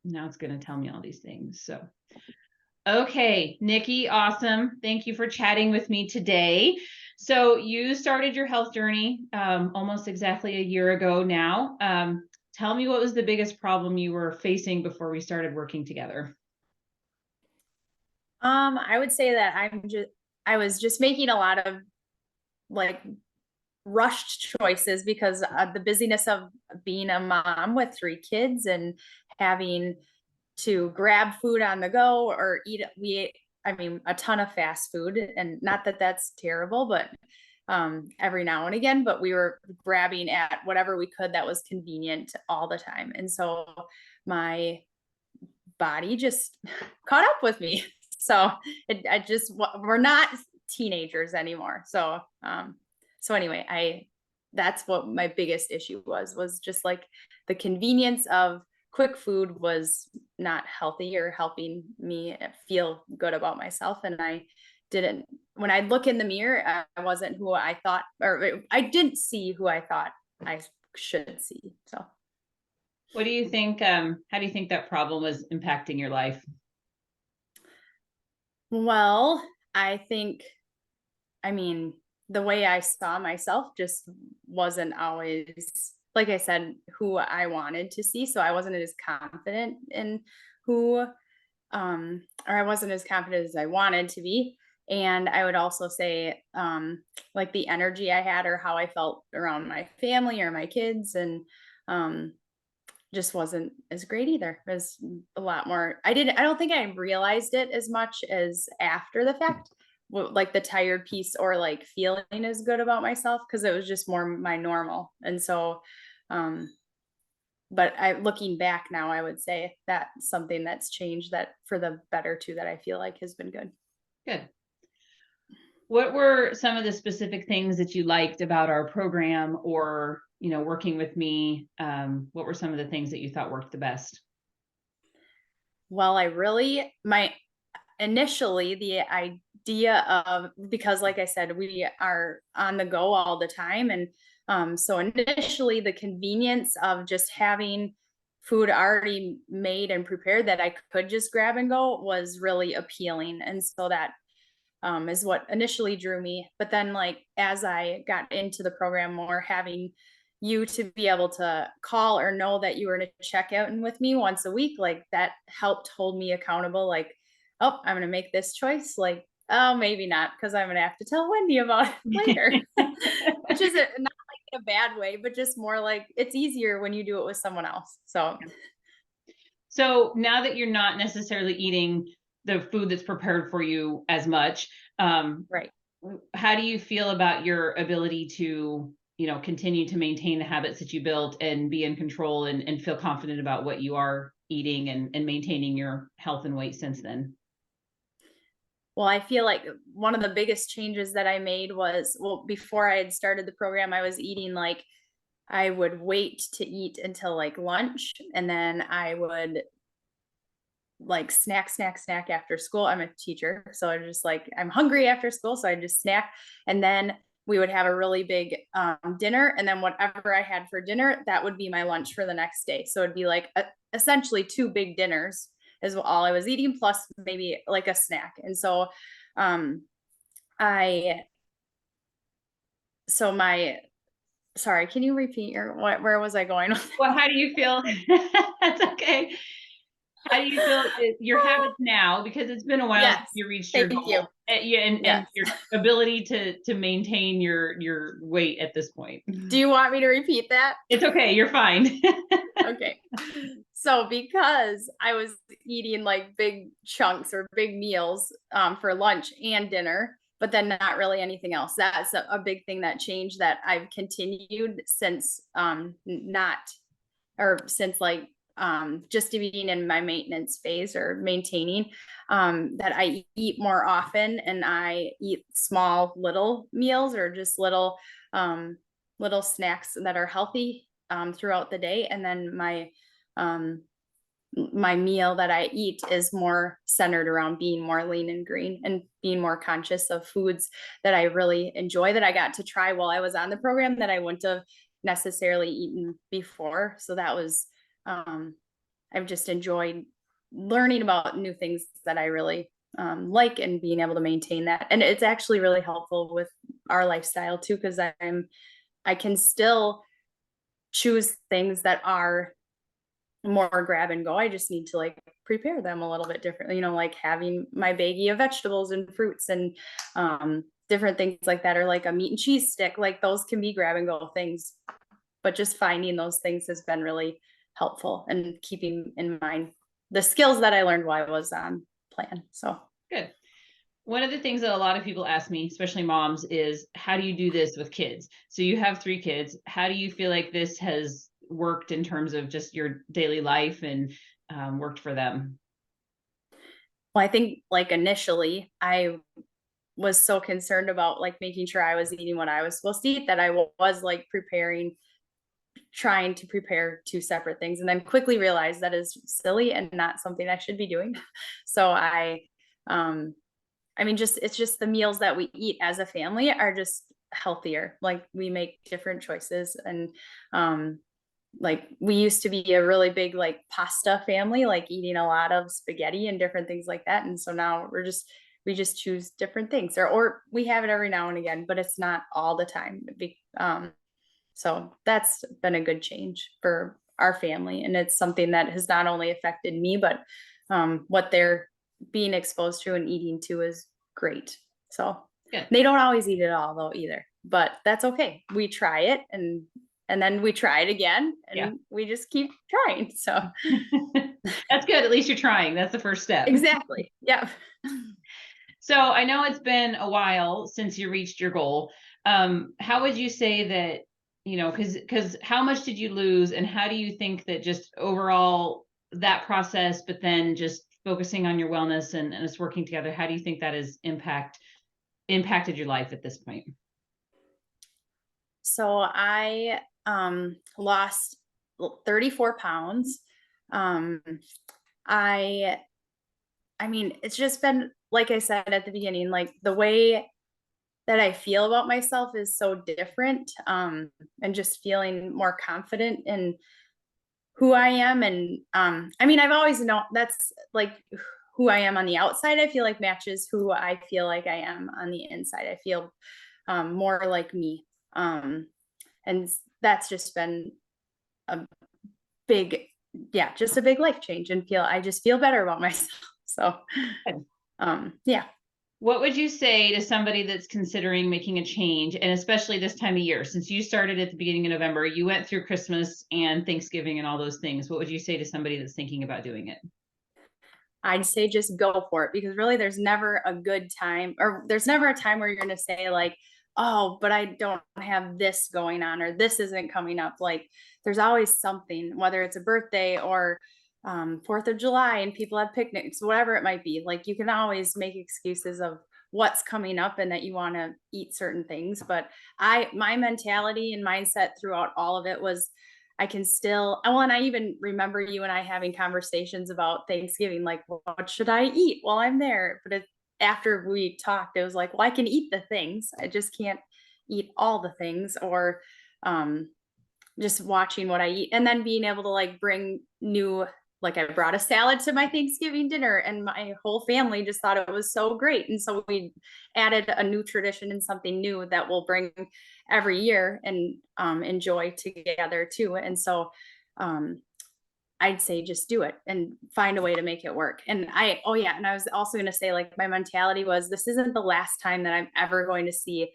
now it's going to tell me all these things. So, okay, Nikki, awesome. Thank you for chatting with me today. So you started your health journey almost exactly a year ago now. Tell me what was the biggest problem you were facing before we started working together? I would say that I was just making a lot of like rushed choices because the busyness of being a mom with 3 kids and having to grab food on the go or I mean, a ton of fast food, and not that that's terrible, but every now and again, but we were grabbing at whatever we could that was convenient all the time. And so my body just caught up with me. So we're not teenagers anymore. So anyway, that's what my biggest issue was just like the convenience of quick food was not healthy or helping me feel good about myself. And when I look in the mirror, I wasn't who I thought, or I didn't see who I thought I should see. So What do you think? How do you think that problem was impacting your life? well, I mean, the way I saw myself just wasn't always, like I said, who I wanted to see. So I wasn't as confident in who, or I wasn't as confident as I wanted to be. And I would also say, like the energy I had or how I felt around my family or my kids, and um, just wasn't as great either. It was a lot more. I don't think I realized it as much as after the fact, like the tired piece or like feeling as good about myself, because it was just more my normal. And so, um, but looking back now, I would say that's something that's changed that for the better too, that I feel like has been good. Good. What were some of the specific things that you liked about our program or, working with me? What were some of the things that you thought worked the best? Well, initially the idea of, because like I said, we are on the go all the time. And so initially the convenience of just having food already made and prepared that I could just grab and go was really appealing. And so that is what initially drew me. But then, like, as I got into the program more, having you to be able to call or know that you were to check out and with me once a week, like that helped hold me accountable. Like, oh, I'm going to make this choice. Like, oh, maybe not, because I'm going to have to tell Wendy about it later, which is not like in a bad way, but just more like it's easier when you do it with someone else. So now that you're not necessarily eating the food that's prepared for you as much, Right. how do you feel about your ability to, continue to maintain the habits that you built and be in control and feel confident about what you are eating and maintaining your health and weight since then? Well, I feel like one of the biggest changes that I made was, well, before I had started the program, I was eating like, I would wait to eat until like lunch, and then I would like snack after school. I'm a teacher, so I just like, I'm hungry after school, so I just snack. And then we would have a really big dinner, and then whatever I had for dinner, that would be my lunch for the next day. So it'd be like essentially 2 big dinners is all I was eating, plus maybe like a snack. And so I so my sorry, can you repeat where was I going with Well, how do you feel? That's okay. How do you feel your habits now? Because it's been a while since Yes, you reached your thank you. goal, yeah, and Yes. your ability to maintain your weight at this point. Do you want me to repeat that? It's okay. You're fine. Okay. So because I was eating like big chunks or big meals for lunch and dinner, but then not really anything else. That's a big thing that changed, that I've continued since not or since like just being in my maintenance phase or maintaining, that I eat more often, and I eat small little meals or just little snacks that are healthy throughout the day. And then um, my meal that I eat is more centered around being more lean and green and being more conscious of foods that I really enjoy, that I got to try while I was on the program that I wouldn't have necessarily eaten before. So that was I've just enjoyed learning about new things that I really like, and being able to maintain that. And it's actually really helpful with our lifestyle too, because I can still choose things that are more grab and go. I just need to like prepare them a little bit differently, like having my baggie of vegetables and fruits and different things like that, or like a meat and cheese stick. Like those can be grab and go things, but just finding those things has been really helpful, and keeping in mind the skills that I learned while I was on plan. So Good. One of the things that a lot of people ask me, especially moms, is how do you do this with kids? So you have 3 kids. How do you feel like this has worked in terms of just your daily life and worked for them? well, I think like initially I was so concerned about like making sure I was eating what I was supposed to eat, that I was like trying to prepare 2 separate things, and then quickly realized that is silly and not something I should be doing. So um I mean, just it's just the meals that we eat as a family are just healthier. Like we make different choices, and um like we used to be a really big like pasta family, like eating a lot of spaghetti and different things like that. And so now we just choose different things, or we have it every now and again, but it's not all the time. So that's been a good change for our family. And it's something that has not only affected me, but what they're being exposed to and eating to is great. So Good. they don't always eat it all though either, but that's okay. We try it, and then we try it again, Yeah. and we just keep trying. So That's good. At least you're trying. That's the first step. exactly. Yeah. So I know it's been a while since you reached your goal. How would you say that, because how much did you lose, and how do you think that just overall that process, but then just focusing on your wellness and us working together, how do you think that has impacted your life at this point? So I lost 34 pounds. Um I I mean, it's just been like I said at the beginning, like the way that I feel about myself is so different. And just feeling more confident in who I am. And I mean, I've always known that's like who I am on the outside, I feel like matches who I feel like I am on the inside. I feel more like me. And that's just been a big, yeah, just a big life change, and I just feel better about myself. So, Good. yeah. What would you say to somebody that's considering making a change, and especially this time of year, since you started at the beginning of November, you went through Christmas and Thanksgiving and all those things. What would you say to somebody that's thinking about doing it? I'd say just go for it, because really there's never a good time, or there's never a time where you're going to say like, oh, but I don't have this going on, or this isn't coming up. Like there's always something, whether it's a birthday or 4th of July and people have picnics, whatever it might be. Like you can always make excuses of what's coming up and that you want to eat certain things. But my mentality and mindset throughout all of it was I can still, oh, and I even remember you and I having conversations about Thanksgiving, like, what should I eat while I'm there? But after we talked, it was like, well, I can eat the things. I just can't eat all the things, or um, just watching what I eat, and then being able to like bring new, like I brought a salad to my Thanksgiving dinner, and my whole family just thought it was so great. And so we added a new tradition and something new that we'll bring every year and enjoy together too. And so um, I'd say just do it and find a way to make it work. And oh yeah, and I was also going to say, like, my mentality was, this isn't the last time that I'm ever going to see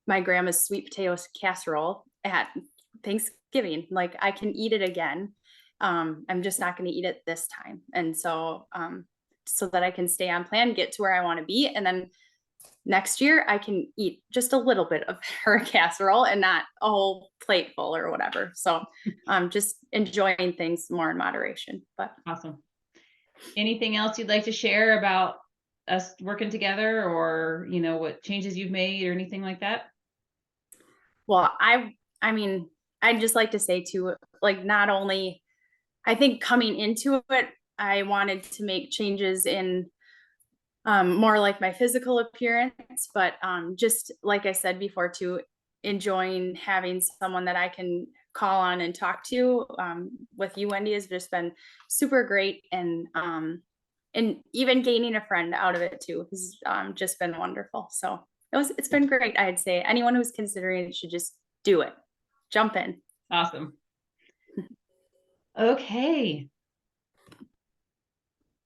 my grandma's sweet potato casserole at Thanksgiving. Like I can eat it again. I'm just not going to eat it this time. And so, so that I can stay on plan, get to where I want to be. And then next year I can eat just a little bit of her casserole and not a whole plate full or whatever. So just enjoying things more in moderation. But Awesome. Anything else you'd like to share about us working together, or, what changes you've made or anything like that? well, I mean, I'd just like to say too, like, not only I think coming into it, I wanted to make changes in more like my physical appearance, but just like I said before, too, enjoying having someone that I can call on and talk to, with you, Wendy, has just been super great. And even gaining a friend out of it too has just been wonderful. So it's been great. I'd say anyone who's considering it should just do it. Jump in. Awesome. Okay.